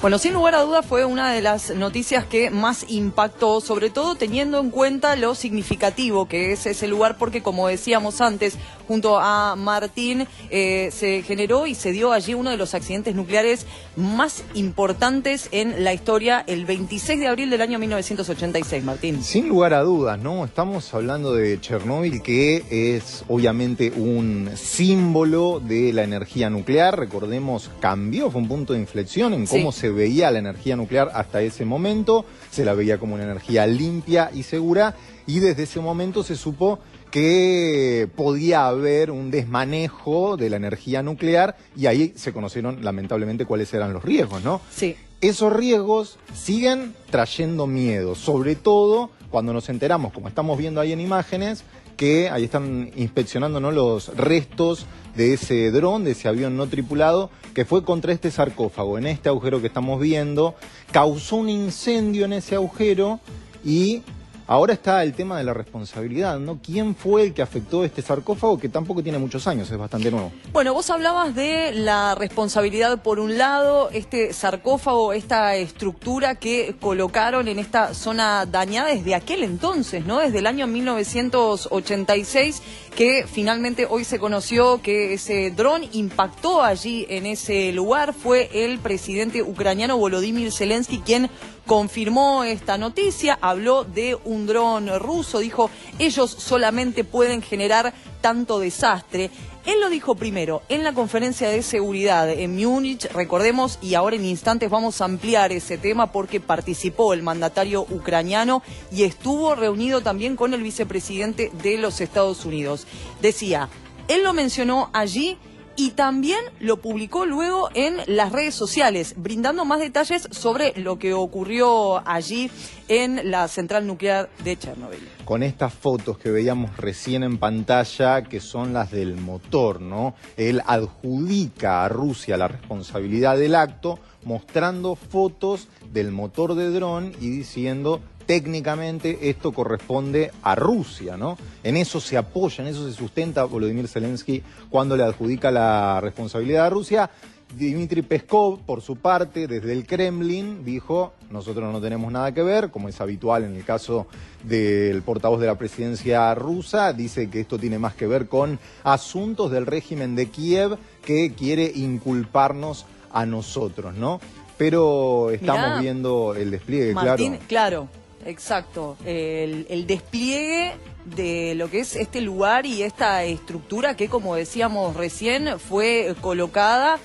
Bueno, sin lugar a dudas fue una de las noticias que más impactó, sobre todo teniendo en cuenta lo significativo que es ese lugar, porque como decíamos antes, junto a Martín, se generó y se dio allí uno de los accidentes nucleares más importantes en la historia, el 26 de abril del año 1986, Martín. Sin lugar a dudas, ¿no? Estamos hablando de Chernóbil, que es obviamente un símbolo de la energía nuclear. Recordemos, cambió, fue un punto de inflexión en cómo se veía la energía nuclear hasta ese momento. Se la veía como una energía limpia y segura, y desde ese momento se supo que podía haber un desmanejo de la energía nuclear, y ahí se conocieron lamentablemente cuáles eran los riesgos, ¿no? Sí. Esos riesgos siguen trayendo miedo, sobre todo cuando nos enteramos, como estamos viendo ahí en imágenes, que ahí están inspeccionando, ¿no?, los restos de ese dron, de ese avión no tripulado, que fue contra este sarcófago, en este agujero que estamos viendo. Causó un incendio en ese agujero y ahora está el tema de la responsabilidad, ¿no? ¿Quién fue el que afectó este sarcófago, que tampoco tiene muchos años, es bastante nuevo? Bueno, vos hablabas de la responsabilidad por un lado, este sarcófago, esta estructura que colocaron en esta zona dañada desde aquel entonces, ¿no? Desde el año 1986, que finalmente hoy se conoció que ese dron impactó allí en ese lugar. Fue el presidente ucraniano Volodymyr Zelensky quien confirmó esta noticia, habló de un dron ruso, dijo, ellos solamente pueden generar tanto desastre. Él lo dijo primero en la conferencia de seguridad en Múnich, recordemos, y ahora en instantes vamos a ampliar ese tema porque participó el mandatario ucraniano y estuvo reunido también con el vicepresidente de los Estados Unidos. Decía, él lo mencionó allí y también lo publicó luego en las redes sociales, brindando más detalles sobre lo que ocurrió allí en la central nuclear de Chernóbil. Con estas fotos que veíamos recién en pantalla, que son las del motor, ¿no? Él adjudica a Rusia la responsabilidad del acto, mostrando fotos del motor de dron y diciendo, técnicamente esto corresponde a Rusia, ¿no? En eso se apoya, en eso se sustenta Volodymyr Zelensky cuando le adjudica la responsabilidad a Rusia. Dmitry Peskov, por su parte, desde el Kremlin, dijo, nosotros no tenemos nada que ver, como es habitual en el caso del portavoz de la presidencia rusa, dice que esto tiene más que ver con asuntos del régimen de Kiev que quiere inculparnos a nosotros, ¿no? Pero estamos viendo el despliegue, Martín, claro. Exacto, el despliegue de lo que es este lugar y esta estructura que, como decíamos recién, fue colocada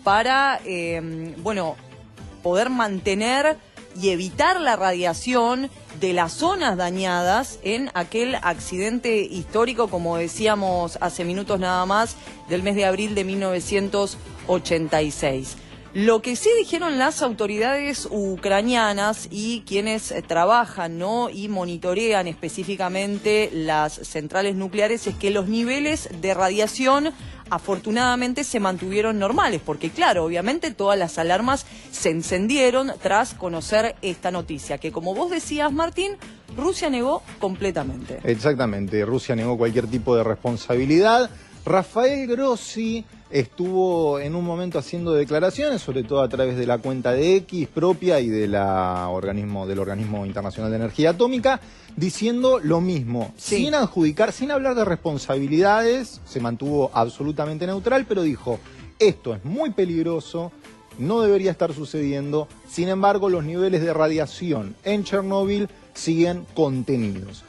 para, bueno, poder mantener y evitar la radiación de las zonas dañadas en aquel accidente histórico, como decíamos hace minutos nada más, del mes de abril de 1986. Lo que sí dijeron las autoridades ucranianas y quienes trabajan, ¿no?, y monitorean específicamente las centrales nucleares es que los niveles de radiación afortunadamente se mantuvieron normales, porque claro, obviamente todas las alarmas se encendieron tras conocer esta noticia, que como vos decías, Martín, Rusia negó completamente. Exactamente, Rusia negó cualquier tipo de responsabilidad. Rafael Grossi estuvo en un momento haciendo declaraciones, sobre todo a través de la cuenta de X propia y del Organismo Internacional de Energía Atómica, diciendo lo mismo, sin adjudicar, sin hablar de responsabilidades, se mantuvo absolutamente neutral, pero dijo, esto es muy peligroso, no debería estar sucediendo, sin embargo los niveles de radiación en Chernóbil siguen contenidos.